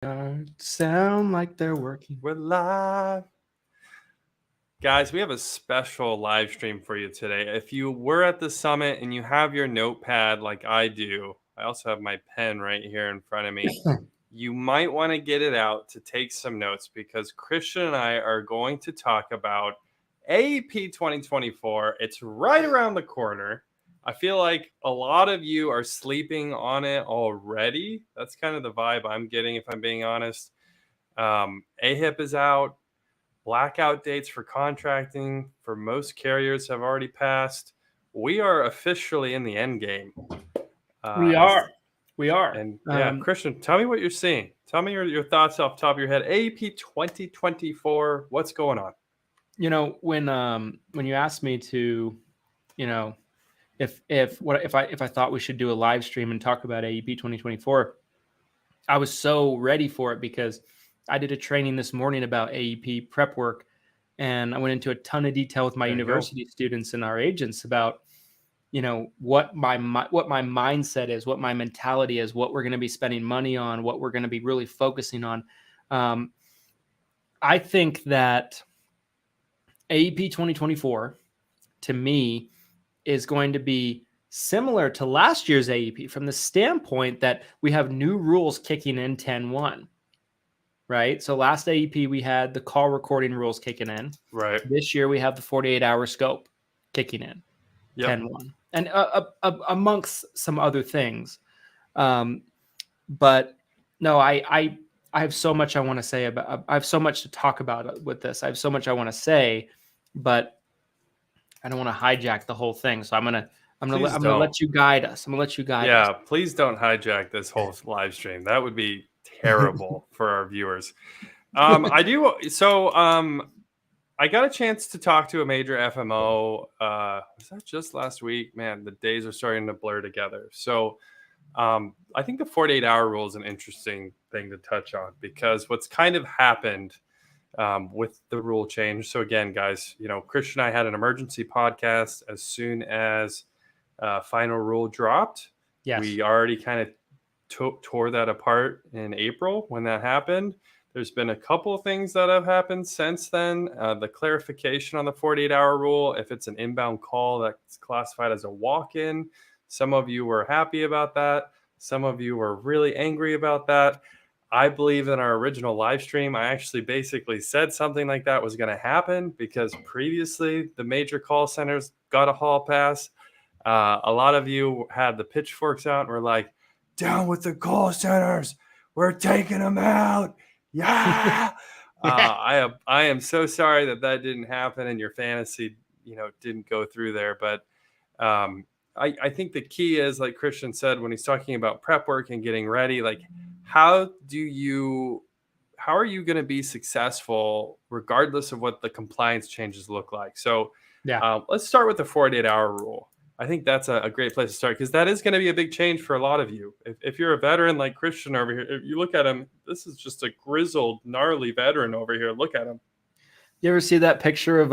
Sound like they're working. We're live. Guys, we have a special live stream for you today. If you were at the summit and you have your notepad like I do, I also have my pen right here in front of me. You might want to get it out to take some notes because Christian and I are going to talk about AEP 2024. It's right around the corner. I feel like a lot of you are sleeping on it already. That's kind of the vibe I'm getting, if I'm being honest. AHIP is out. Blackout dates for contracting for most carriers have already passed. We are officially in the end game. We As are. We are. and yeah, Christian, tell me what you're seeing. Tell me your thoughts off the top of your head. AEP 2024. What's going on? When you asked me to, if I thought we should do a live stream and talk about AEP 2024, I was so ready for it because I did a training this morning about AEP prep work, and I went into a ton of detail with my university students and our agents about what my mindset is, what my mentality is, what we're going to be spending money on, what we're going to be really focusing on. I think that AEP 2024 to me is going to be similar to last year's AEP from the standpoint that we have new rules kicking in 10-1. Right. So last AEP, we had the call recording rules kicking in. Right. This year, we have the 48-hour scope kicking in 10-1. And amongst some other things. But no, I have so much I want to say about, I have so much to talk about with this. I have so much I want to say, but I don't want to hijack the whole thing. So I'm going to let you guide us. I'm going to let you guide us. Yeah, please don't hijack this whole live stream. That would be terrible for our viewers. I do. So I got a chance to talk to a major FMO. Was that just last week? Man, the days are starting to blur together. So I think the 48-hour rule is an interesting thing to touch on because what's kind of happened with the rule change. So again, guys, Christian and I had an emergency podcast as soon as final rule dropped. Yes. We already kind of tore that apart in April when that happened. There's been a couple of things that have happened since then. The clarification on the 48-hour rule, if it's an inbound call that's classified as a walk-in. Some of you were happy about that. Some of you were really angry about that. I believe in our original live stream, I actually basically said something like that was going to happen because previously the major call centers got a hall pass. A lot of you had the pitchforks out and were like, down with the call centers. We're taking them out. Yeah. I am so sorry that didn't happen and your fantasy, didn't go through there. But I think the key is, like Christian said, when he's talking about prep work and getting ready, like how are you going to be successful regardless of what the compliance changes look like? So let's start with the 48-hour rule. I think that's a great place to start because that is going to be a big change for a lot of you. If you're a veteran like Christian over here, if you look at him, this is just a grizzled, gnarly veteran over here. Look at him. You ever see that picture of,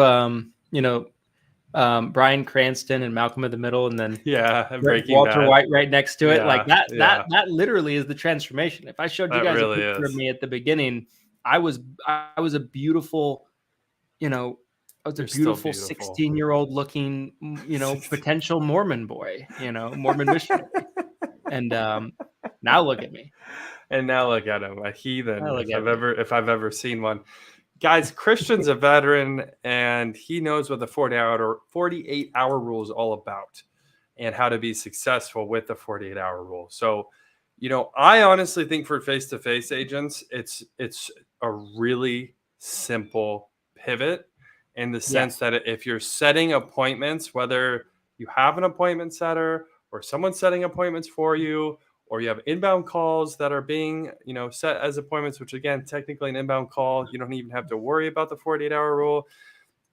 Bryan Cranston and Malcolm in the Middle, and then Walter White right next to it? Like that literally is the transformation. If I showed you guys a picture of me at the beginning, I was a beautiful, I was a beautiful 16-year-old looking, potential Mormon boy, Mormon missionary. And now look at me. And now look at him, a heathen, if I've ever seen one. Guys, Christian's a veteran, and he knows what the 48-hour rule is all about and how to be successful with the 48-hour rule. So, I honestly think for face-to-face agents, it's a really simple pivot in the sense that if you're setting appointments, whether you have an appointment setter or someone's setting appointments for you, or you have inbound calls that are being, set as appointments, which again, technically an inbound call, you don't even have to worry about the 48-hour rule.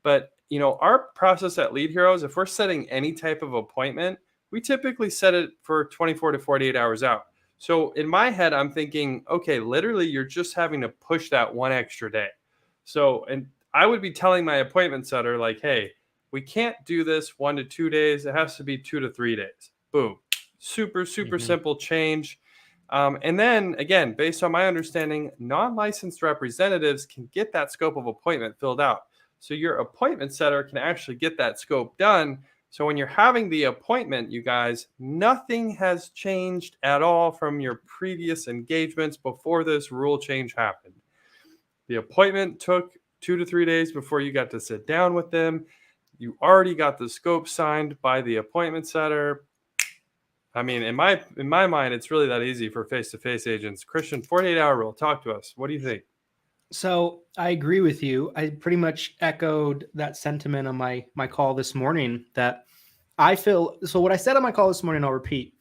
But, our process at Lead Heroes, if we're setting any type of appointment, we typically set it for 24 to 48 hours out. So in my head, I'm thinking, okay, literally you're just having to push that one extra day. So, and I would be telling my appointment setter like, hey, we can't do this 1 to 2 days. It has to be 2 to 3 days. Boom. Super simple change. And then again, based on my understanding, non-licensed representatives can get that scope of appointment filled out. So your appointment setter can actually get that scope done. So when you're having the appointment, you guys, nothing has changed at all from your previous engagements before this rule change happened. The appointment took 2 to 3 days before you got to sit down with them. You already got the scope signed by the appointment setter. I mean, in my mind, it's really that easy for face-to-face agents. Christian, 48-hour rule. Talk to us. What do you think? So I agree with you. I pretty much echoed that sentiment on my call this morning. That I feel. So what I said on my call this morning, I'll repeat.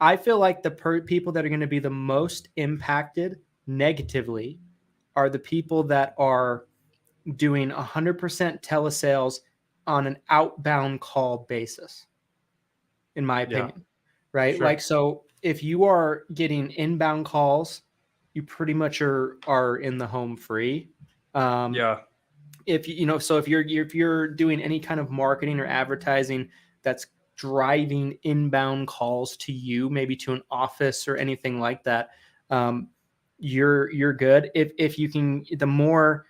I feel like the people that are going to be the most impacted negatively are the people that are doing 100% telesales on an outbound call basis, in my opinion. Right? Sure. Like, so if you are getting inbound calls, you pretty much are in the home free. If so if you're doing any kind of marketing or advertising that's driving inbound calls to you, maybe to an office or anything like that, you're good. If you can, the more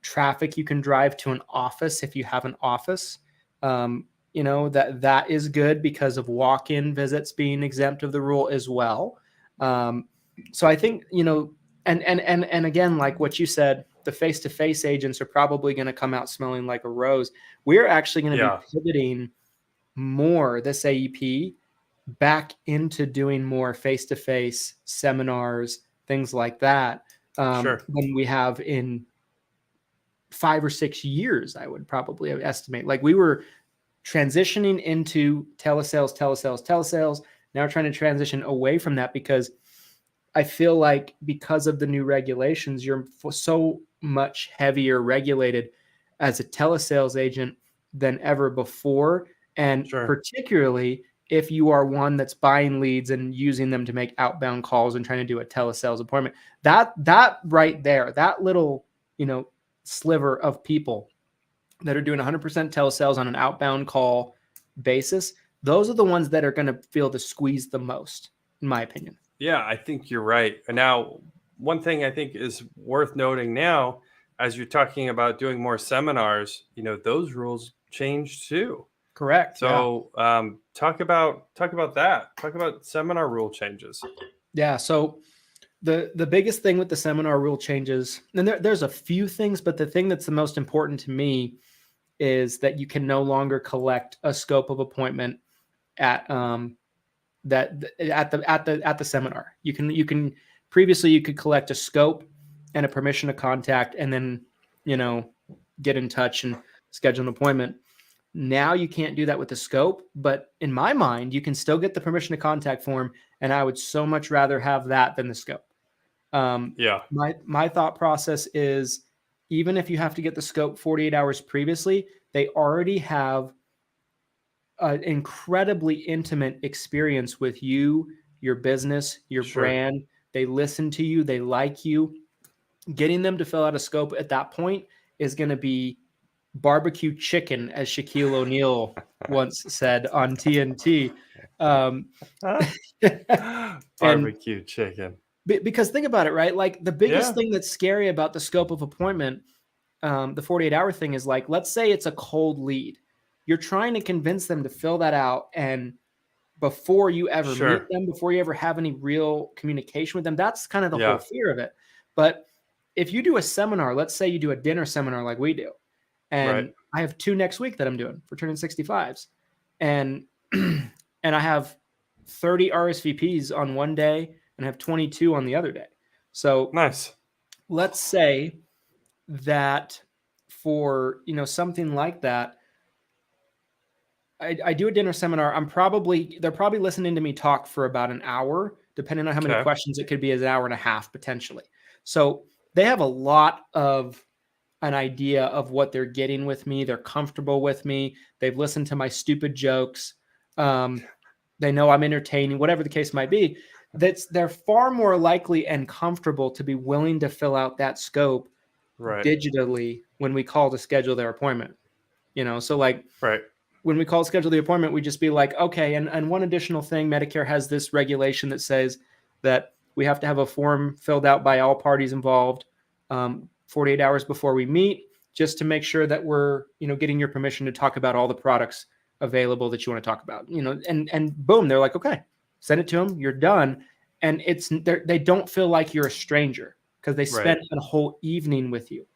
traffic you can drive to an office, if you have an office, that is good because of walk-in visits being exempt of the rule as well. So I think, and again, like what you said, the face-to-face agents are probably going to come out smelling like a rose. We're actually going to be pivoting more this AEP back into doing more face-to-face seminars, things like that, than we have in 5 or 6 years, I would probably estimate. Like, we were transitioning into telesales. Now we're trying to transition away from that because I feel like because of the new regulations, you're so much heavier regulated as a telesales agent than ever before. And particularly if you are one that's buying leads and using them to make outbound calls and trying to do a telesales appointment, that right there, that little, sliver of people that are doing 100% telesales on an outbound call basis, those are the ones that are going to feel the squeeze the most, in my opinion. Yeah, I think you're right. And now, one thing I think is worth noting now, as you're talking about doing more seminars, those rules changed too. Correct. So talk about that. Talk about seminar rule changes. Yeah. So the biggest thing with the seminar rule changes, and there's a few things, but the thing that's the most important to me is that you can no longer collect a scope of appointment at the seminar. You can previously you could collect a scope and a permission to contact, and then get in touch and schedule an appointment. Now you can't do that with the scope, but in my mind, you can still get the permission to contact form, and I would so much rather have that than the scope. My thought process is, even if you have to get the scope 48 hours previously, they already have an incredibly intimate experience with you, your business, your brand. They listen to you. They like you. Getting them to fill out a scope at that point is going to be barbecue chicken, as Shaquille O'Neal once said on TNT. Barbecue chicken. Because think about it, right? Like, the biggest thing that's scary about the scope of appointment, the 48-hour thing, is like, let's say it's a cold lead. You're trying to convince them to fill that out, and before you ever meet them, before you ever have any real communication with them, that's kind of the whole fear of it. But if you do a seminar, let's say you do a dinner seminar like we do, and I have 2 next week that I'm doing for turning 65s, and and I have 30 RSVPs on one day and I have 22 on the other day. So nice. Let's say that for something like that, I do a dinner seminar. They're probably listening to me talk for about an hour, depending on how many questions. It could be an hour and a half potentially. So they have a lot of an idea of what they're getting with me. They're comfortable with me. They've listened to my stupid jokes. They know I'm entertaining, whatever the case might be. They're far more likely and comfortable to be willing to fill out that scope digitally when we call to schedule their appointment. So like when we call to schedule the appointment, we just be like, okay, and one additional thing, Medicare has this regulation that says that we have to have a form filled out by all parties involved 48 hours before we meet, just to make sure that we're, getting your permission to talk about all the products available that you want to talk about, and boom, they're like, okay, send it to them, you're done. And they don't feel like you're a stranger because they spent a whole evening with you.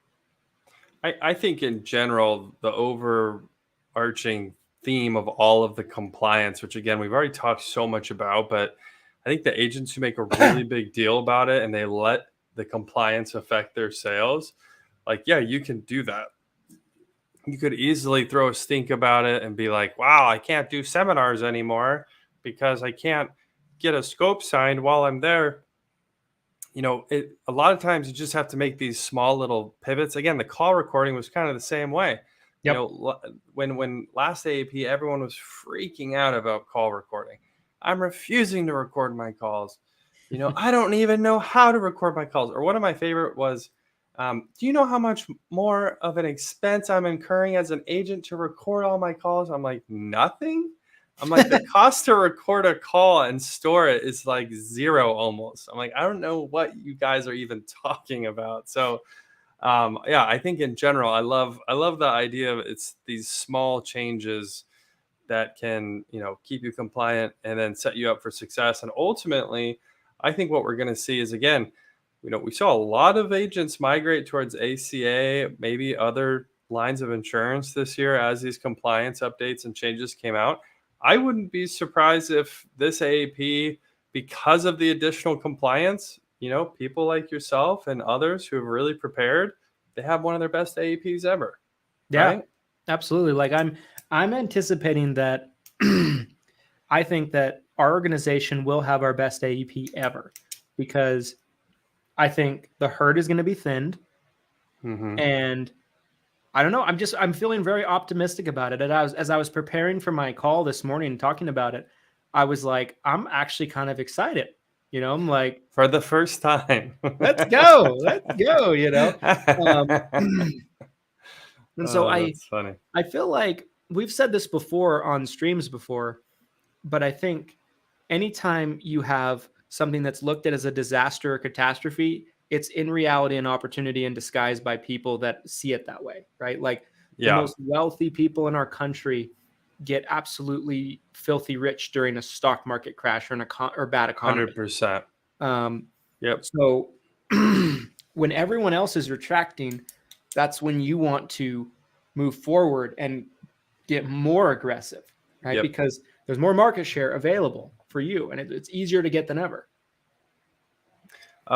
I think in general, the overarching theme of all of the compliance, which again, we've already talked so much about, but I think the agents who make a really big deal about it and they let the compliance affect their sales, like, yeah, you can do that. You could easily throw a stink about it and be like, wow, I can't do seminars anymore because I can't get a scope signed while I'm there. A lot of times you just have to make these small little pivots. Again, the call recording was kind of the same way. Yep. When last AEP, everyone was freaking out about call recording. I'm refusing to record my calls. I don't even know how to record my calls. Or one of my favorite was, do you know how much more of an expense I'm incurring as an agent to record all my calls? I'm like, nothing. I'm like, the cost to record a call and store it is like zero almost. I'm like, I don't know what you guys are even talking about. So, yeah, I think in general, I love the idea of it's these small changes that can, keep you compliant and then set you up for success. And ultimately, I think what we're going to see is, again, we saw a lot of agents migrate towards ACA, maybe other lines of insurance this year as these compliance updates and changes came out. I wouldn't be surprised if this AEP, because of the additional compliance, people like yourself and others who have really prepared, they have one of their best AEPs ever. Yeah, right? Absolutely. Like I'm anticipating that. I think that our organization will have our best AEP ever, because I think the herd is going to be thinned. Mm-hmm. And I don't know. I'm feeling very optimistic about it. And as I was preparing for my call this morning and talking about it, I was like, I'm actually kind of excited. I'm like, for the first time, let's go. And so that's funny. I feel like we've said this before on streams before, but I think anytime you have something that's looked at as a disaster or catastrophe, it's in reality an opportunity in disguise by people that see it that way, right? Like the most wealthy people in our country get absolutely filthy rich during a stock market crash or bad economy. 100%. Yep. So when everyone else is retracting, that's when you want to move forward and get more aggressive, right? Yep. Because there's more market share available for you, and it's easier to get than ever.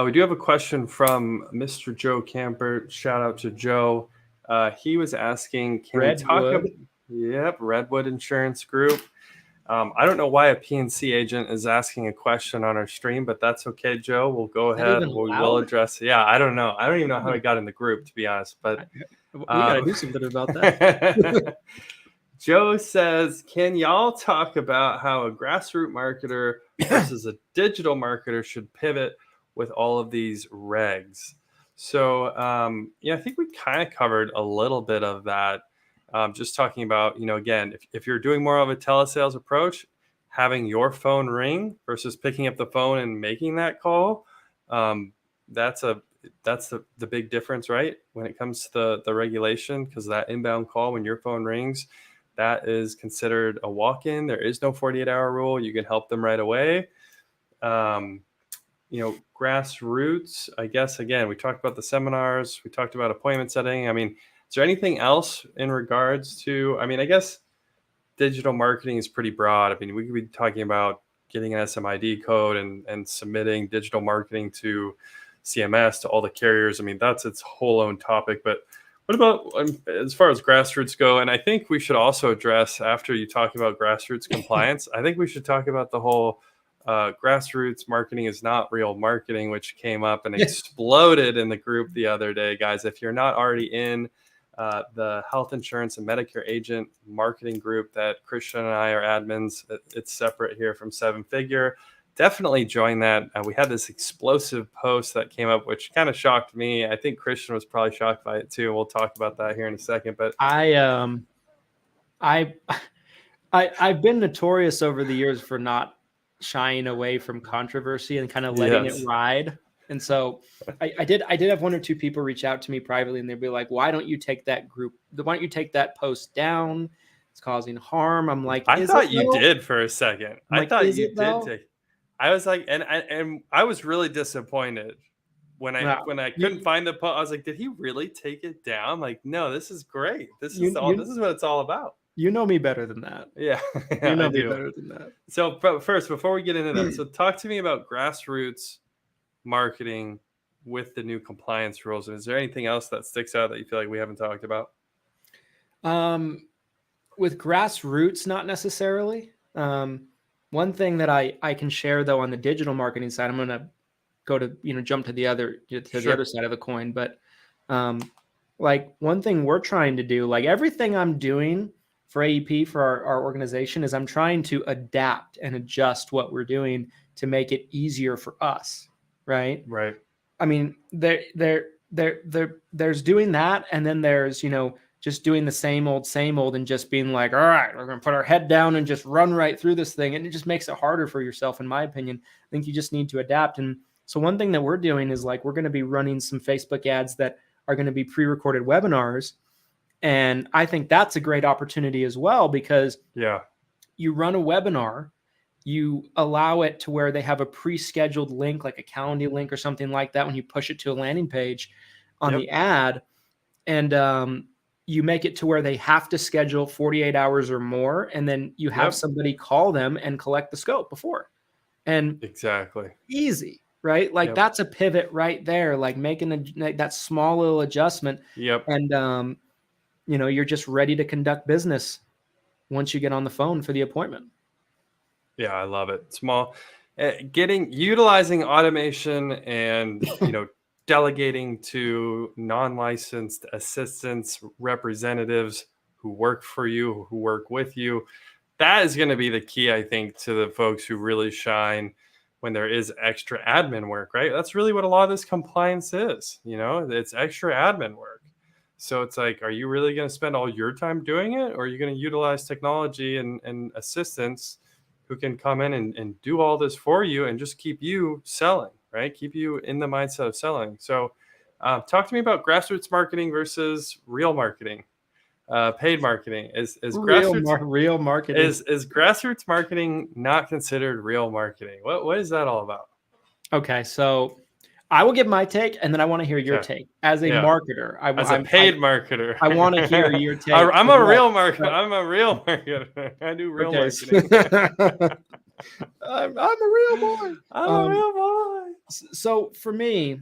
We do have a question from Mr. Joe Camper. Shout out to Joe. He was asking, can we talk about Redwood Insurance Group? I don't know why a PNC agent is asking a question on our stream, but that's okay, Joe. We'll go ahead. We'll address it. Yeah, I don't know. I don't even know how I got in the group, to be honest. But we got to do something about that. Joe says, can y'all talk about how a grassroots marketer versus a digital marketer should pivot with all of these regs? So, I think we kind of covered a little bit of that. Just talking about, again, if you're doing more of a telesales approach, having your phone ring versus picking up the phone and making that call, that's the big difference, right? When it comes to the regulation, because that inbound call, when your phone rings, that is considered a walk-in. There is no 48-hour rule. You can help them right away. Grassroots, I guess, again, we talked about the seminars. We talked about appointment setting. I mean, is there anything else in regards to, I guess digital marketing is pretty broad. We could be talking about getting an SMID code and submitting digital marketing to CMS, to all the carriers. That's its whole own topic. But what about as far as grassroots go? And I think we should also address, after you talk about grassroots compliance, I think we should talk about the whole grassroots marketing is not real marketing, which came up and exploded in the group the other day. Guys, if you're not already in the health insurance and Medicare agent marketing group that Christian and I are admins, it's separate here from Seven Figure. Definitely join that. We had this explosive post that came up, which kind of shocked me. I think Christian was probably shocked by it too. We'll talk about that here in a second. But I've been notorious over the years for not shying away from controversy and kind of letting it ride. And so I did have one or two people reach out to me privately, and they'd be like, why don't you take that post down? It's causing harm. I'm like, I thought you did for a second. I thought you did take. I was like, and I was really disappointed when I couldn't find the post. I was like, did he really take it down? Like, no, this is great. This is what it's all about. You know me better than that. Yeah, you know me better than that. So first, before we get into that, so talk to me about grassroots marketing with the new compliance rules. Is there anything else that sticks out that you feel like we haven't talked about? With grassroots, not necessarily. One thing that I can share though on the digital marketing side, I'm going to go to jump to the other the other side of the coin. But like one thing we're trying to do, like everything I'm doing for AEP for our organization, is I'm trying to adapt and adjust what we're doing to make it easier for us. Right. I mean, there's doing that, and then there's just doing the same old, and just being like, all right, we're going to put our head down and just run right through this thing. And it just makes it harder for yourself, in my opinion. I think you just need to adapt. And so one thing that we're doing is like, we're going to be running some Facebook ads that are going to be pre-recorded webinars. And I think that's a great opportunity as well, because you run a webinar, you allow it to where they have a pre-scheduled link, like a calendar link or something like that, when you push it to a landing page on the ad. And, you make it to where they have to schedule 48 hours or more, and then you have somebody call them and collect the scope before. And easy, right? Like that's a pivot right there, like making that small little adjustment. And, you're just ready to conduct business once you get on the phone for the appointment. Yeah, I love it. Small, utilizing automation and, delegating to non-licensed assistants, representatives who work for you, who work with you. That is going to be the key, I think, to the folks who really shine when there is extra admin work, right? That's really what a lot of this compliance is. It's extra admin work. So it's like, are you really going to spend all your time doing it? Or are you going to utilize technology and assistants who can come in and do all this for you and just keep you selling? Right? Keep you in the mindset of selling. So talk to me about grassroots marketing versus real marketing, paid marketing. Is real marketing? Is grassroots marketing not considered real marketing? What is that all about? Okay, so I will give my take, and then I want to hear your take. As a marketer, as a paid marketer, I want to hear your take. I'm a real marketer. I'm a real marketer. I do real marketing. I'm a real boy. I'm a real boy. So for me,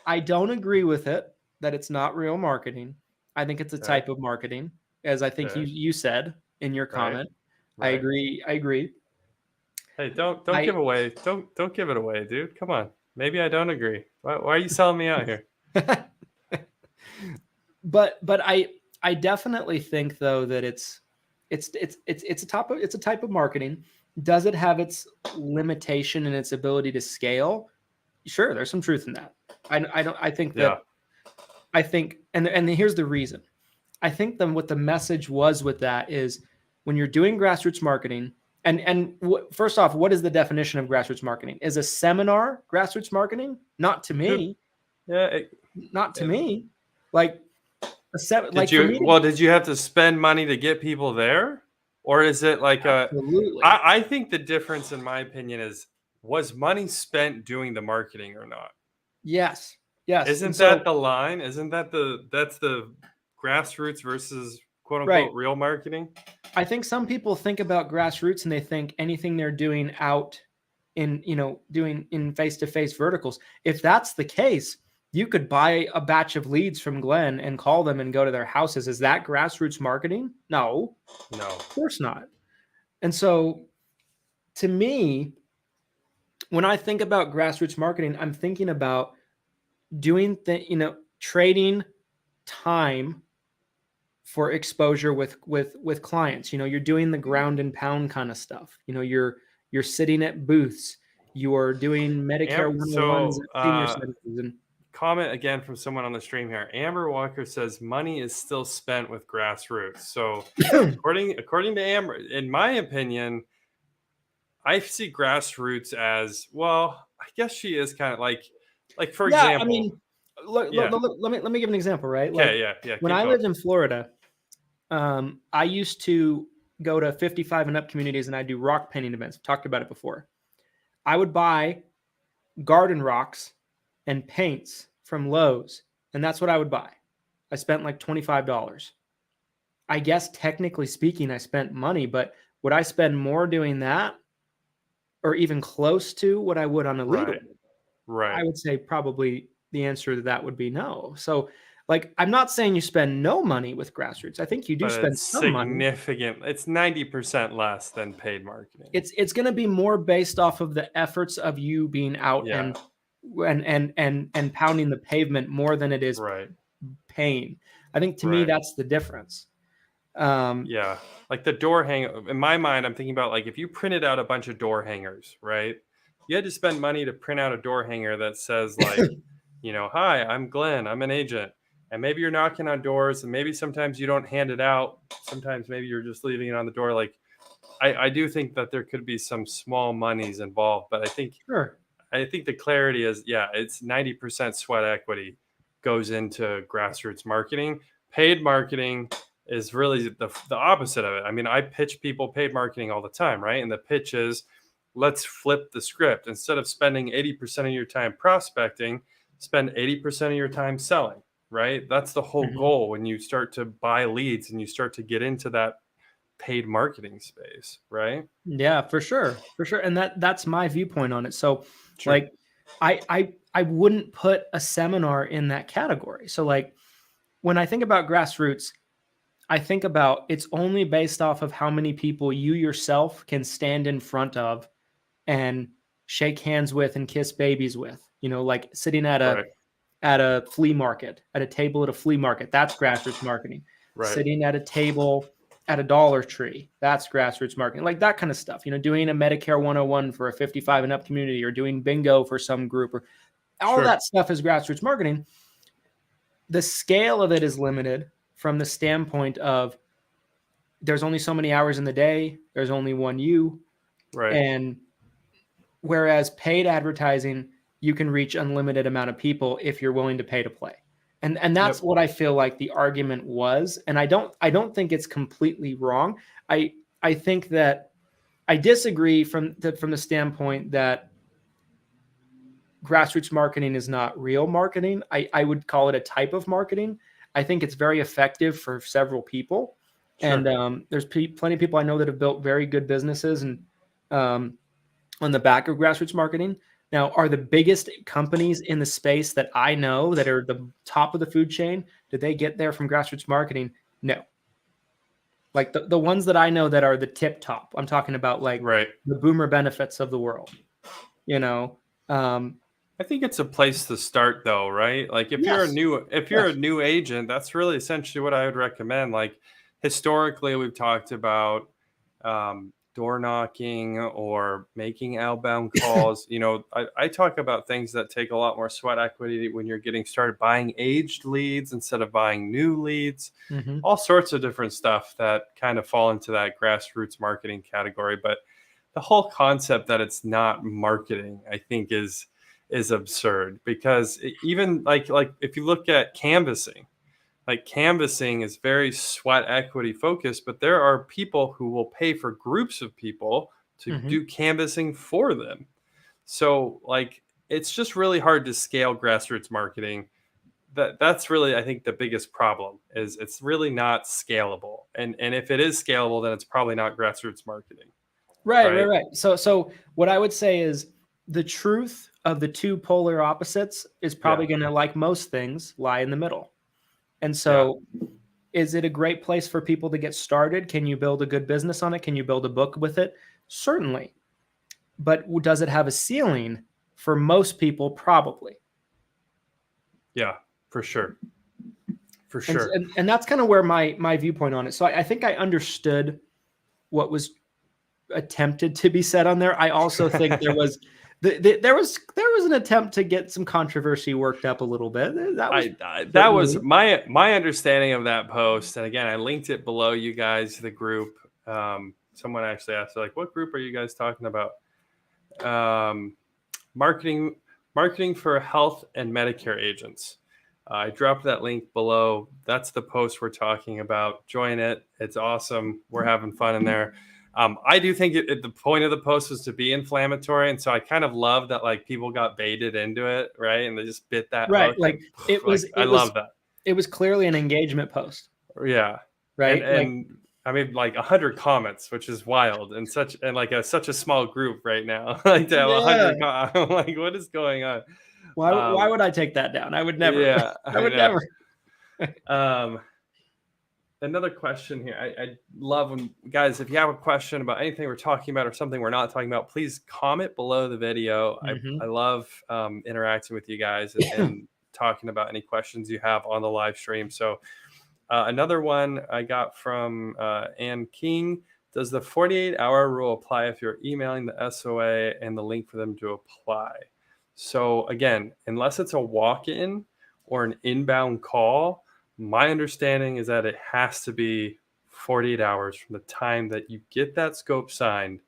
I don't agree with it that it's not real marketing. I think it's a type of marketing, as I think you said in your comment. I agree. Hey, don't give away. Don't give it away, dude. Come on. Maybe I don't agree. Why are you selling me out here? But I definitely think though that it's a type of marketing. Does it have its limitation and its ability to scale? Sure, there's some truth in that. I think and here's the reason. I think what the message was with that is, when you're doing grassroots marketing, and first off, what is the definition of grassroots marketing? Is a seminar grassroots marketing? Not to me. Not to me. Like did you have to spend money to get people there? Or is it like I think the difference, in my opinion, was money spent doing the marketing or not? Yes. Isn't that the line? Isn't that that's the grassroots versus quote unquote real marketing? I think some people think about grassroots and they think anything they're doing out in face-to-face verticals. If that's the case, you could buy a batch of leads from Glenn and call them and go to their houses. Is that grassroots marketing? No, of course not. And so to me, when I think about grassroots marketing, I'm thinking about doing trading time for exposure with clients. You're doing the ground and pound kind of stuff. You're sitting at booths, you are doing Medicare 101s at senior centers. And comment again from someone on the stream here. Amber Walker says money is still spent with grassroots. So according to Amber, in my opinion, I see grassroots as, well, I guess she is kind of like for example. I mean, let me give an example, right? Okay, like when I lived in Florida, I used to go to 55 and up communities and I do rock painting events. I've talked about it before. I would buy garden rocks and paints from Lowe's, and that's what I would buy. I spent like $25. I guess technically speaking, I spent money, but would I spend more doing that or even close to what I would on a lead? Right. I would say probably the answer to that would be no. So, like, I'm not saying you spend no money with grassroots. I think you do spend some money. It's 90% less than paid marketing. It's going to be more based off of the efforts of you being out and pounding the pavement more than it is paying. I think to me that's the difference. Like the door hanger. In my mind, I'm thinking about like if you printed out a bunch of door hangers, right? You had to spend money to print out a door hanger that says like, hi, I'm Glenn, I'm an agent. And maybe you're knocking on doors and maybe sometimes you don't hand it out. Sometimes maybe you're just leaving it on the door. Like I do think that there could be some small monies involved, but I think the clarity is, it's 90% sweat equity goes into grassroots marketing. Paid marketing is really the opposite of it. I mean, I pitch people paid marketing all the time, right? And the pitch is, let's flip the script. Instead of spending 80% of your time prospecting, spend 80% of your time selling, right? That's the whole goal when you start to buy leads and you start to get into that paid marketing space, right? Yeah, for sure. And that's my viewpoint on it. So like I wouldn't put a seminar in that category. So like when I think about grassroots, I think about it's only based off of how many people you yourself can stand in front of and shake hands with and kiss babies with, like sitting at a flea market, at a table at a flea market. That's grassroots marketing. Sitting at a table at a Dollar Tree. That's grassroots marketing, like that kind of stuff, doing a Medicare 101 for a 55 and up community or doing bingo for some group or all that stuff is grassroots marketing. The scale of it is limited from the standpoint of there's only so many hours in the day. There's only one you. And whereas paid advertising, you can reach unlimited amount of people if you're willing to pay to play. And that's what I feel like the argument was. And I don't think it's completely wrong. I think that I disagree from the standpoint that grassroots marketing is not real marketing. I would call it a type of marketing. I think it's very effective for several people. And there's plenty of people I know that have built very good businesses and on the back of grassroots marketing. Now, are the biggest companies in the space that I know that are the top of the food chain, did they get there from grassroots marketing? No. Like the ones that I know that are the tip top, I'm talking about like the Boomer Benefits of the world, I think it's a place to start though, right? Like if you're a new agent, that's really essentially what I would recommend. Like historically, we've talked about door knocking or making outbound calls. I talk about things that take a lot more sweat equity when you're getting started, buying aged leads instead of buying new leads, all sorts of different stuff that kind of fall into that grassroots marketing category. But the whole concept that it's not marketing, I think is absurd, because even like if you look at canvassing, like canvassing is very sweat equity focused, but there are people who will pay for groups of people to do canvassing for them. So like, it's just really hard to scale grassroots marketing. That's really, I think, the biggest problem is it's really not scalable. And if it is scalable, then it's probably not grassroots marketing. Right. So what I would say is the truth of the two polar opposites is probably going to, like most things, lie in the middle. And so is it a great place for people to get started? Can you build a good business on it? Can you build a book with it? Certainly. But does it have a ceiling? For most people, probably. Yeah, for sure. And that's kind of where my viewpoint on it. So I think I understood what was attempted to be said on there. I also think there was there was an attempt to get some controversy worked up a little bit. That was my understanding of that post. And again, I linked it below, you guys, the group. someone actually asked, like, what group are you guys talking about? Marketing for health and Medicare agents. I dropped that link below. That's the post we're talking about. Join it. It's awesome. We're having fun in there. I do think the point of the post was to be inflammatory, and so I kind of love that, like, people got baited into it, right? And they just bit that hook. Like it was. I love that. It was clearly an engagement post. Yeah. Right. And I mean, like 100 comments, which is wild, and such a small group right now. Like to have 100. I'm like, what is going on? Why would I take that down? I would never. Yeah, I would never. Another question here. I love when guys, if you have a question about anything we're talking about or something we're not talking about, please comment below the video. I love interacting with you guys and talking about any questions you have on the live stream. So another one I got from Ann King. Does the 48-hour rule apply if you're emailing the SOA and the link for them to apply? So again, unless it's a walk-in or an inbound call, my understanding is that it has to be 48 hours from the time that you get that scope signed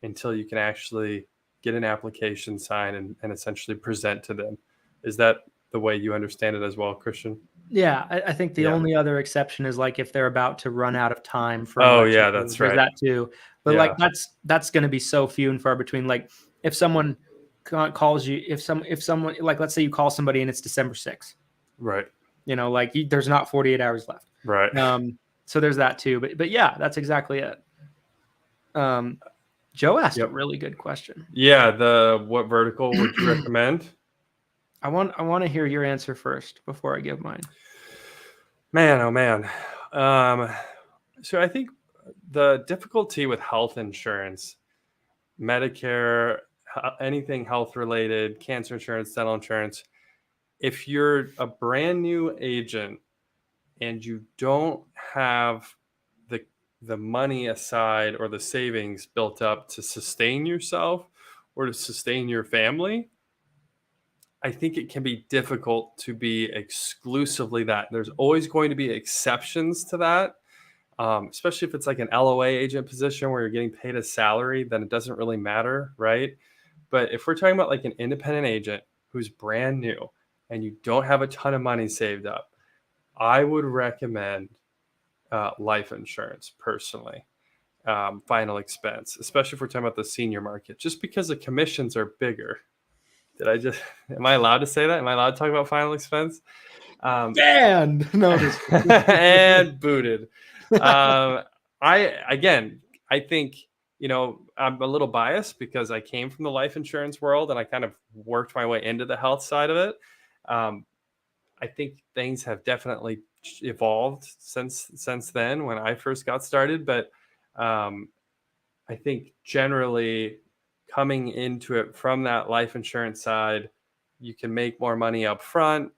until you can actually get an application signed and essentially present to them. Is that the way you understand it as well, Christian? Yeah, I think the only other exception is like if they're about to run out of time for. Oh yeah, that's right. That too, but like that's going to be so few and far between. Like if someone calls you, if someone like, let's say you call somebody and it's December 6th, right? You know, like there's not 48 hours left, right? So there's that too. But yeah, that's exactly it. Joe asked a really good question. Yeah, what vertical would you recommend? I want to hear your answer first before I give mine. Man, oh man. So I think the difficulty with health insurance, Medicare, anything health related, cancer insurance, dental insurance, if you're a brand new agent and you don't have the money aside or the savings built up to sustain yourself or to sustain your family, I think it can be difficult to be exclusively that. There's always going to be exceptions to that, especially if it's like an LOA agent position where you're getting paid a salary, then it doesn't really matter, right? But if we're talking about like an independent agent who's brand new and you don't have a ton of money saved up, I would recommend life insurance personally, final expense, especially if we're talking about the senior market, just because the commissions are bigger. Am I allowed to say that? Am I allowed to talk about final expense? And booted. I think, I'm a little biased because I came from the life insurance world and I kind of worked my way into the health side of it. I think things have definitely evolved since then when I first got started. But I think generally coming into it from that life insurance side, you can make more money up front.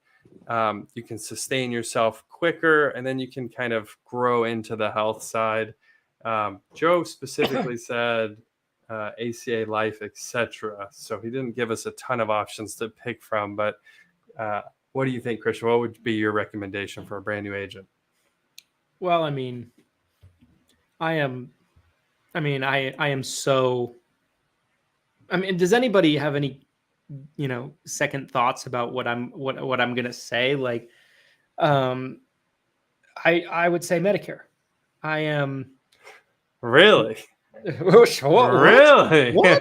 You can sustain yourself quicker, and then you can kind of grow into the health side. Joe specifically said ACA life, etc. So he didn't give us a ton of options to pick from, but what do you think, Christian? What would be your recommendation for a brand new agent? Well, I mean, I am so. I mean, does anybody have any, second thoughts about what I'm gonna say? Like, I would say Medicare. I am. Really? Really? What?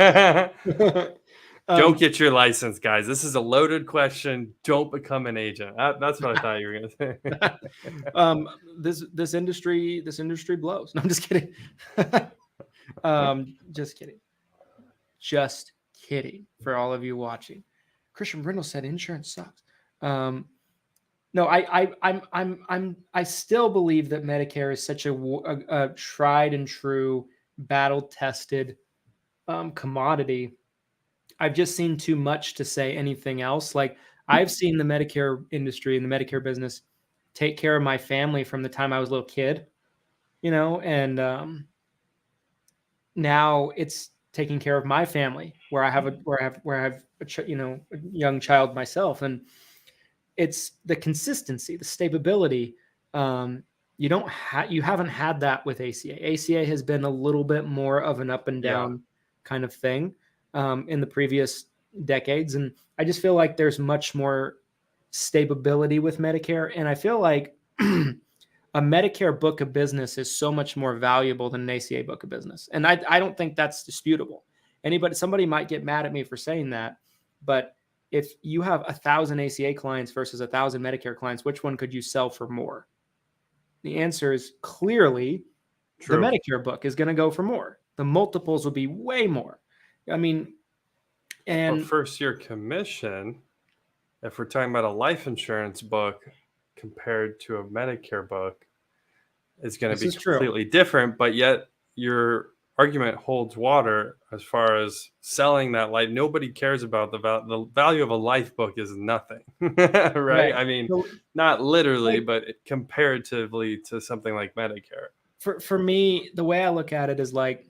Don't get your license, guys. This is a loaded question. Don't become an agent. That's what I thought you were going to say. This industry blows. No, I'm just kidding. Just kidding for all of you watching. Christian Brindle said insurance sucks. No, I still believe that Medicare is such a tried and true, battle tested commodity. I've just seen too much to say anything else. Like, I've seen the Medicare industry and the Medicare business take care of my family from the time I was a little kid, and now it's taking care of my family where I have a young child myself. And it's the consistency, the stability, You haven't had that with ACA. ACA has been a little bit more of an up and down kind of thing in the previous decades. And I just feel like there's much more stability with Medicare. And I feel like a Medicare book of business is so much more valuable than an ACA book of business. And I don't think that's disputable. Somebody might get mad at me for saying that, but if you have 1,000 ACA clients versus 1,000 Medicare clients, which one could you sell for more? The answer is clearly the Medicare book is going to go for more. The multiples will be way more. I mean, and first year commission, if we're talking about a life insurance book compared to a Medicare book, is going to be completely different, but yet your argument holds water as far as selling that life. Nobody cares about the value of a life book is nothing, right? I mean, not literally, but comparatively to something like Medicare. For me, the way I look at it is like,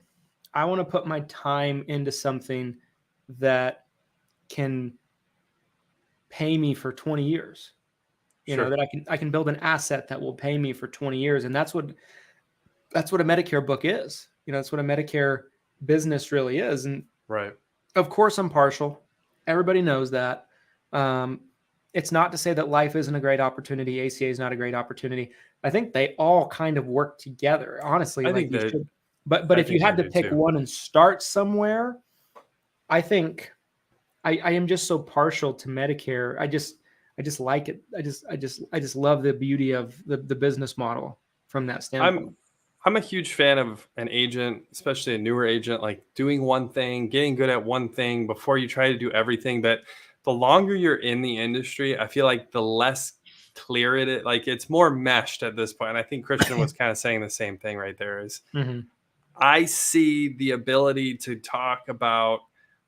I want to put my time into something that can pay me for 20 years. You know, that I can build an asset that will pay me for 20 years. And that's what a Medicare book is. You know, that's what a Medicare business really is. And of course I'm partial. Everybody knows that. It's not to say that life isn't a great opportunity. ACA is not a great opportunity. I think they all kind of work together, honestly. I think they should. But if you had to pick one and start somewhere, I think I am just so partial to Medicare. I just like it. I just love the beauty of the business model from that standpoint. I'm a huge fan of an agent, especially a newer agent, like doing one thing, getting good at one thing before you try to do everything. But the longer you're in the industry, I feel like the less clear it is. Like it's more meshed at this point. And I think Christian was kind of saying the same thing right there is I see the ability to talk about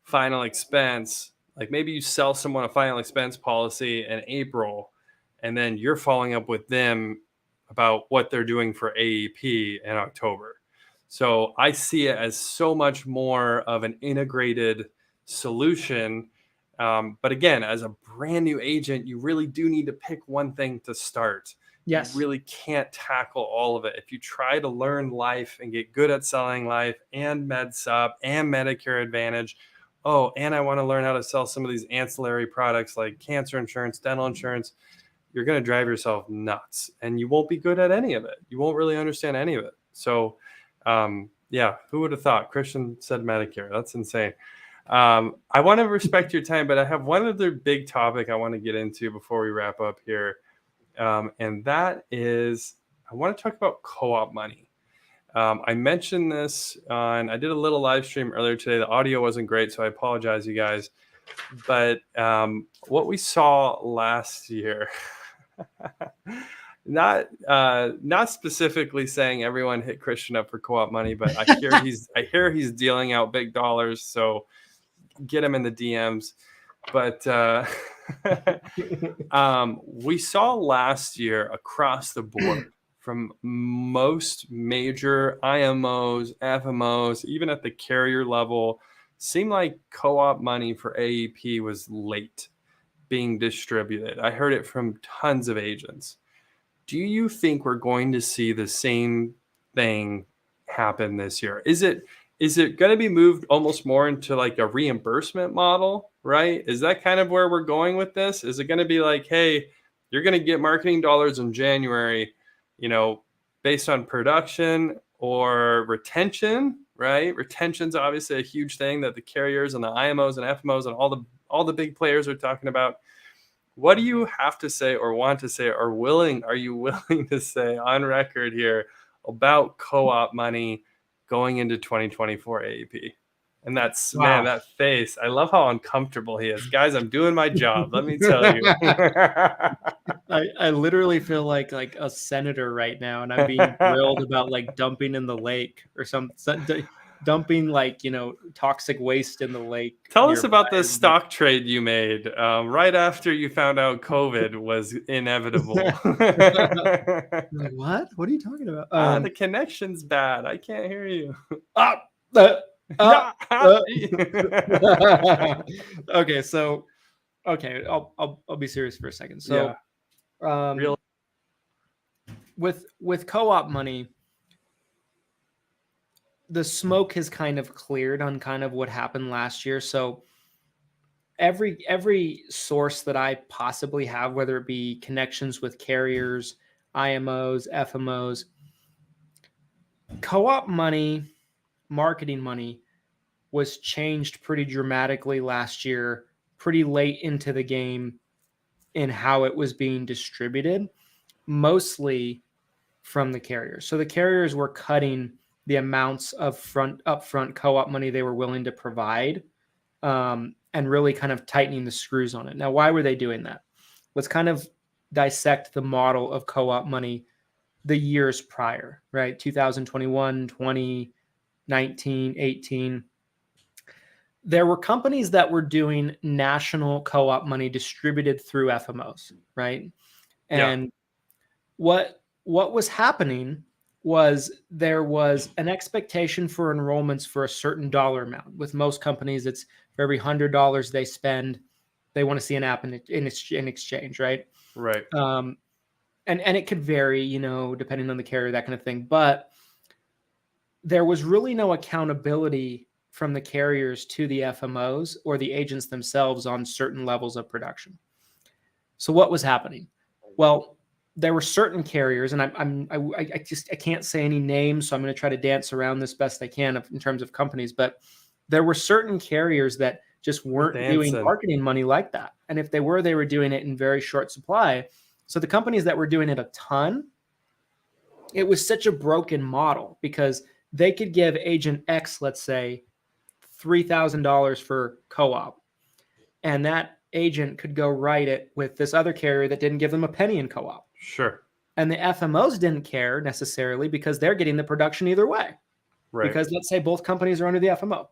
final expense. Like maybe you sell someone a final expense policy in April, and then you're following up with them about what they're doing for AEP in October. So I see it as so much more of an integrated solution. But again, as a brand new agent, you really do need to pick one thing to start. Yes. You really can't tackle all of it. If you try to learn life and get good at selling life and MedSup and Medicare Advantage, and I want to learn how to sell some of these ancillary products like cancer insurance, dental insurance, you're going to drive yourself nuts and you won't be good at any of it. You won't really understand any of it. So, who would have thought? Christian said Medicare. That's insane. I want to respect your time, but I have one other big topic I want to get into before we wrap up here. And that is, I want to talk about co-op money. I mentioned this I did a little live stream earlier today. The audio wasn't great, so I apologize, you guys. But what we saw last year, not specifically saying everyone hit Christian up for co-op money, but I hear he's dealing out big dollars, so get him in the DMs. But we saw last year across the board from most major IMOs, FMOs, even at the carrier level, seemed like co-op money for AEP was late being distributed. I heard it from tons of agents. Do you think we're going to see the same thing happen this year? Is it going to be moved almost more into like a reimbursement model, right? Is that kind of where we're going with this? Is it going to be like, hey, you're going to get marketing dollars in January, based on production or retention, right? Retention's obviously a huge thing that the carriers and the IMOs and FMOs and all the big players are talking about. What do you have to say or want to say or are you willing to say on record here about co-op money going into 2024 AEP? And that's, man, that face. I love how uncomfortable he is. Guys, I'm doing my job. Let me tell you. I literally feel like a senator right now, and I'm being grilled about like dumping in the lake or dumping toxic waste in the lake. Tell us about the stock trade you made right after you found out COVID was inevitable. Like, what? What are you talking about? The connection's bad. I can't hear you. Okay, so I'll be serious for a second. So with co-op money, the smoke has kind of cleared on kind of what happened last year. So every source that I possibly have, whether it be connections with carriers, IMOs, FMOs, co-op money, marketing money was changed pretty dramatically last year, pretty late into the game in how it was being distributed, mostly from the carriers. So the carriers were cutting the amounts of upfront co-op money they were willing to provide, and really kind of tightening the screws on it. Now, why were they doing that? Let's kind of dissect the model of co-op money the years prior, right? 2021, 20, 19, 18. There were companies that were doing national co-op money distributed through FMOs, right? And what was happening was there was an expectation for enrollments for a certain dollar amount. With most companies, it's for every $100 they spend, they want to see an app in exchange, right? Right. And it could vary, depending on the carrier, that kind of thing. But there was really no accountability from the carriers to the FMOs or the agents themselves on certain levels of production. So what was happening? Well, there were certain carriers, and I can't say any names, so I'm going to try to dance around this best I can in terms of companies. But there were certain carriers that just weren't doing marketing money like that, and if they were doing it in very short supply. So the companies that were doing it a ton, it was such a broken model because they could give agent X, let's say, $3,000 for co-op, and that agent could go write it with this other carrier that didn't give them a penny in co-op. Sure. And the FMOs didn't care necessarily because they're getting the production either way. Right. Because let's say both companies are under the FMO.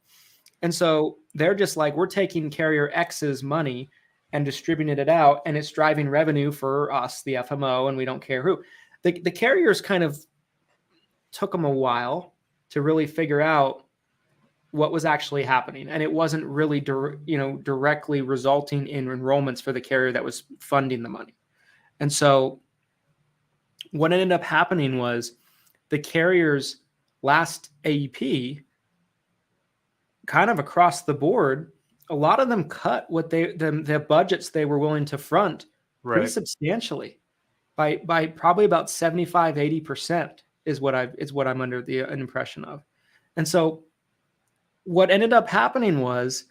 And so they're just like, we're taking carrier X's money and distributing it out, and it's driving revenue for us, the FMO, and we don't care who. The carriers kind of took them a while to really figure out what was actually happening. And it wasn't really directly resulting in enrollments for the carrier that was funding the money. And so what ended up happening was the carriers last AEP, kind of across the board, a lot of them cut what the budgets they were willing to front pretty substantially by probably about 75-80% is what I'm under an impression of. And so what ended up happening was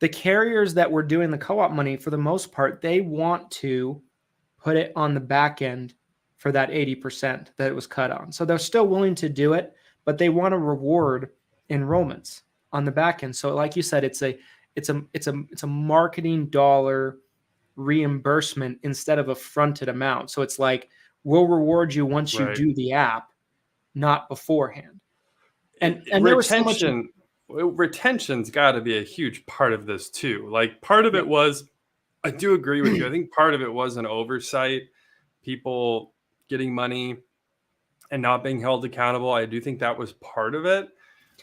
the carriers that were doing the co-op money, for the most part, they want to put it on the back end for that 80% that it was cut on. So they're still willing to do it, but they want to reward enrollments on the back end. So like you said, it's a marketing dollar reimbursement instead of a fronted amount. So it's like, we'll reward you once you do the app, not beforehand. And there was so much retention's got to be a huge part of this too. Like part of it was, I do agree with you. I think part of it was an oversight, people getting money and not being held accountable. I do think that was part of it.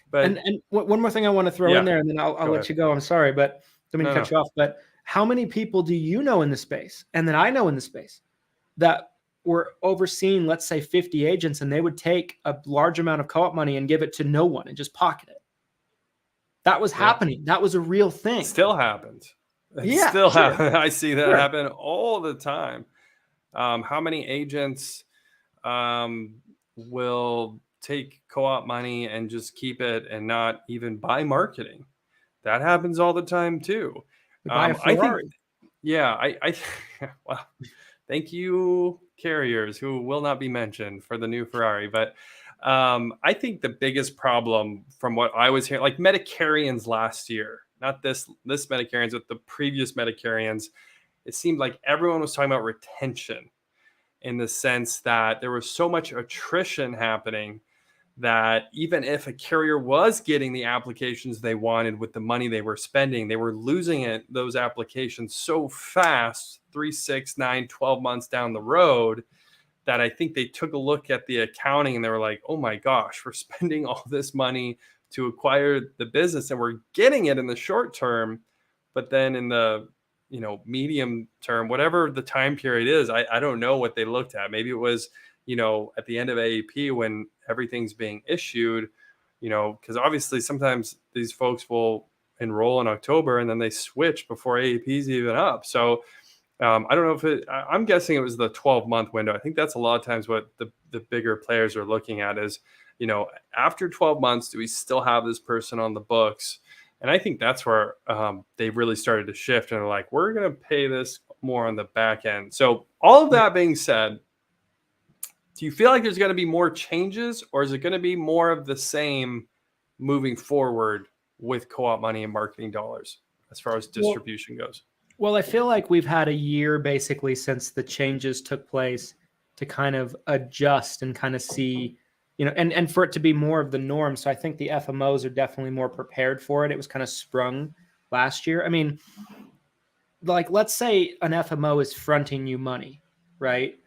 But and one more thing I want to throw in there, and then I'll let you go. I'm sorry, but let me cut you off. But how many people do you know in the space, and that I know in the space, that were overseeing, let's say, 50 agents, and they would take a large amount of co-op money and give it to no one and just pocket it? That was happening. That was a real thing. It still happens. Still happens. I see that happen all the time. How many agents will take co-op money and just keep it and not even buy marketing? That happens all the time too. Buy a Ferrari. I think, well, thank you, carriers who will not be mentioned for the new Ferrari. But I think the biggest problem from what I was hearing, like Medicarians last year, not this Medicarians, but the previous Medicarians, it seemed like everyone was talking about retention in the sense that there was so much attrition happening that even if a carrier was getting the applications they wanted with the money they were spending, they were losing those applications so fast, 3, 6, 9, 12 months down the road, that I think they took a look at the accounting and they were like, oh my gosh, we're spending all this money to acquire the business and we're getting it in the short term, but then in the medium term, whatever the time period is, I don't know what they looked at. Maybe it was at the end of AEP when everything's being issued, because obviously sometimes these folks will enroll in October and then they switch before AEP is even up. So I don't know if I'm guessing it was the 12-month window. I think that's a lot of times what the bigger players are looking at is, after 12 months, do we still have this person on the books? And I think that's where they really started to shift and are like, we're going to pay this more on the back end. So all of that being said, do you feel like there's going to be more changes, or is it going to be more of the same moving forward with co-op money and marketing dollars as far as distribution goes? Well, I feel like we've had a year basically since the changes took place to kind of adjust and kind of see, and for it to be more of the norm. So I think the FMOs are definitely more prepared for it. It was kind of sprung last year. I mean, like, let's say an FMO is fronting you money, right?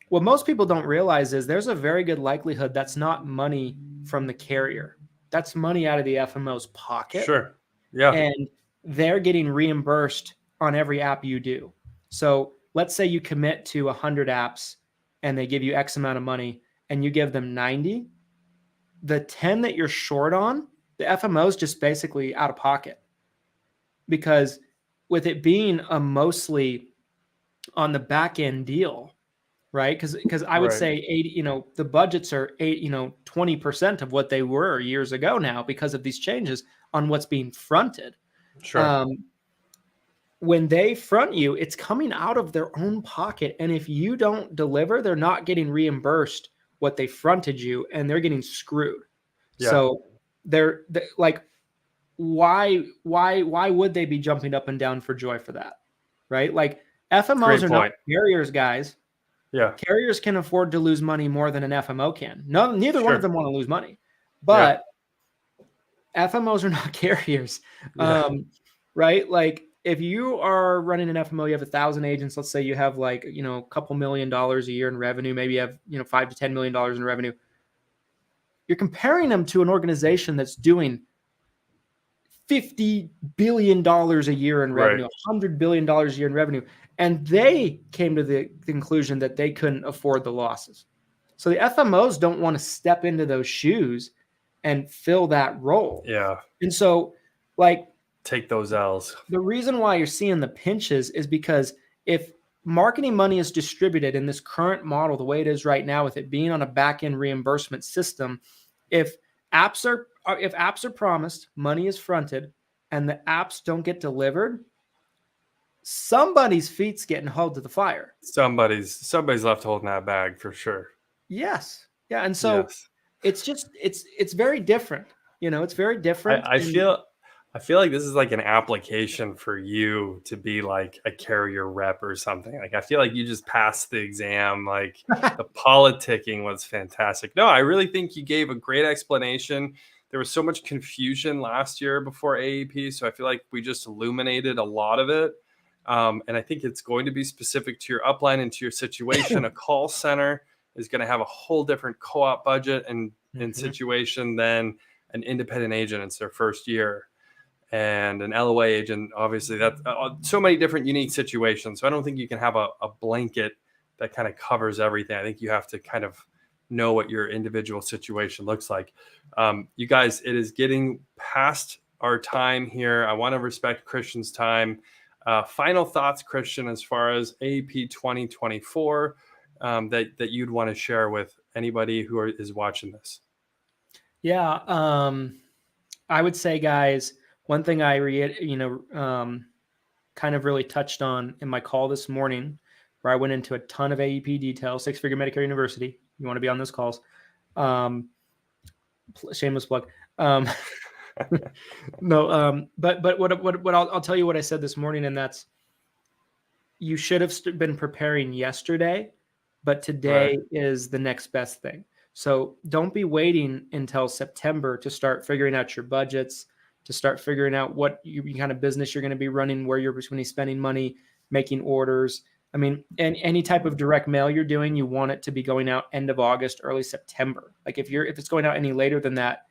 What most people don't realize is there's a very good likelihood that's not money from the carrier. That's money out of the FMO's pocket. Sure. Yeah. And they're getting reimbursed on every app you do. So let's say you commit to 100 apps and they give you X amount of money and you give them 90. The 10 that you're short on, the FMO is just basically out of pocket. Because with it being a mostly on the back end deal, right? Because I would say 80, the budgets are 20% of what they were years ago now because of these changes on what's being fronted. Sure. When they front you, it's coming out of their own pocket. And if you don't deliver, they're not getting reimbursed what they fronted you, and they're getting screwed. Yeah. So they're like, why would they be jumping up and down for joy for that? Right? Like, FMOs are not carriers, guys. Yeah. Carriers can afford to lose money more than an FMO can. Neither one of them want to lose money, but FMOs are not carriers. Right? Like, if you are running an FMO, you have 1,000 agents. Let's say you have like, a couple $1 million a year in revenue. Maybe you have, $5 to $10 million in revenue. You're comparing them to an organization that's doing $50 billion a year in revenue, $100 billion a year in revenue. And they came to the conclusion that they couldn't afford the losses. So the FMOs don't want to step into those shoes and fill that role. Yeah. And so, like, take those L's. The reason why you're seeing the pinches is because if marketing money is distributed in this current model, the way it is right now, with it being on a back-end reimbursement system, if apps are promised, money is fronted, and the apps don't get delivered, somebody's feet's getting held to the fire. Somebody's left holding that bag for sure. Yes. Yeah. And so it's just, it's very different. It's very different. I feel like this is like an application for you to be like a carrier rep or something. Like, I feel like you just passed the exam. Like, the politicking was fantastic. No, I really think you gave a great explanation. There was so much confusion last year before AEP. So I feel like we just illuminated a lot of it. And I think it's going to be specific to your upline and to your situation. A call center is going to have a whole different co-op budget and situation than an independent agent. It's their first year. And an LOA agent, obviously, that's so many different unique situations. So I don't think you can have a blanket that kind of covers everything. I think you have to kind of know what your individual situation looks like. You guys, it is getting past our time here. I want to respect Christian's time. Final thoughts, Christian, as far as AEP 2024 that you'd want to share with anybody who is watching this. Yeah, I would say, guys, one thing I kind of really touched on in my call this morning, where I went into a ton of AEP details, Six Figure Medicare University. You want to be on those calls. Shameless plug. No, but what I'll tell you what I said this morning, and that's, you should have been preparing yesterday, but today is the next best thing. So don't be waiting until September to start figuring out your budgets, to start figuring out what kind of business you're going to be running, where you're going to be spending money, making orders. I mean, and any type of direct mail you're doing, you want it to be going out end of August, early September. Like, if it's going out any later than that,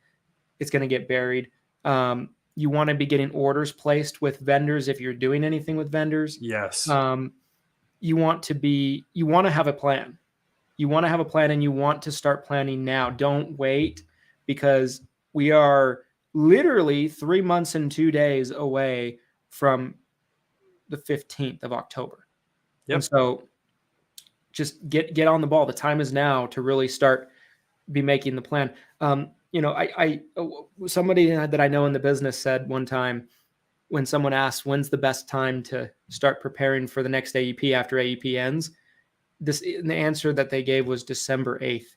it's going to get buried. You want to be getting orders placed with vendors if you're doing anything with vendors. Yes. You want to have a plan. you want to have a plan and you want to start planning now. Don't wait, because we are literally 3 months and 2 days away from the 15th of October. Yep. And so just get on the ball. The time is now to really start be making the plan. Somebody that I know in the business said one time, when someone asked when's the best time to start preparing for the next AEP after AEP ends, the answer that they gave was December 8th.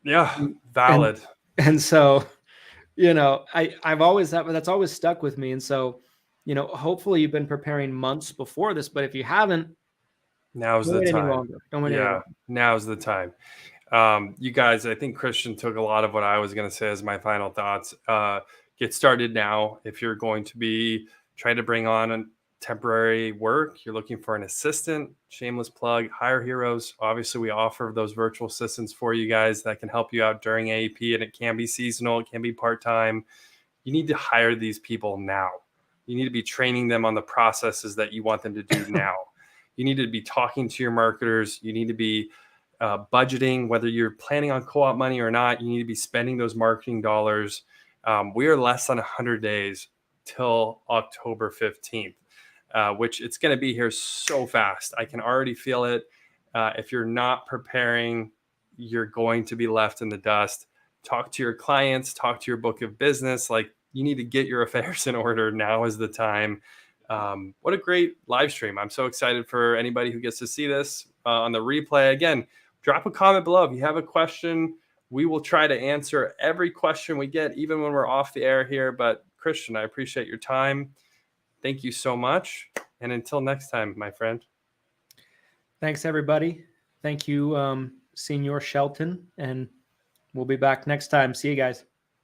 Yeah, valid. And so, I've always that's always stuck with me. And so, hopefully you've been preparing months before this, but if you haven't, now's the time. Don't wait any longer. Now's the time. You guys, I think Christian took a lot of what I was going to say as my final thoughts. Get started now. If you're going to be trying to bring on a temporary work, you're looking for an assistant, shameless plug, Hire Heroes. Obviously, we offer those virtual assistants for you guys that can help you out during AEP, and it can be seasonal, it can be part-time. You need to hire these people now. You need to be training them on the processes that you want them to do now. You need to be talking to your marketers. You need to be budgeting, whether you're planning on co-op money or not. You need to be spending those marketing dollars. We are less than 100 days till October 15th, which it's going to be here so fast. I can already feel it. If you're not preparing, you're going to be left in the dust. Talk to your clients, talk to your book of business. Like, you need to get your affairs in order. Now is the time. What a great live stream. I'm so excited for anybody who gets to see this on the replay. Again, drop a comment below if you have a question. We will try to answer every question we get, even when we're off the air here. But Christian, I appreciate your time. Thank you so much. And until next time, my friend. Thanks, everybody. Thank you, Senior Shelton. And we'll be back next time. See you guys.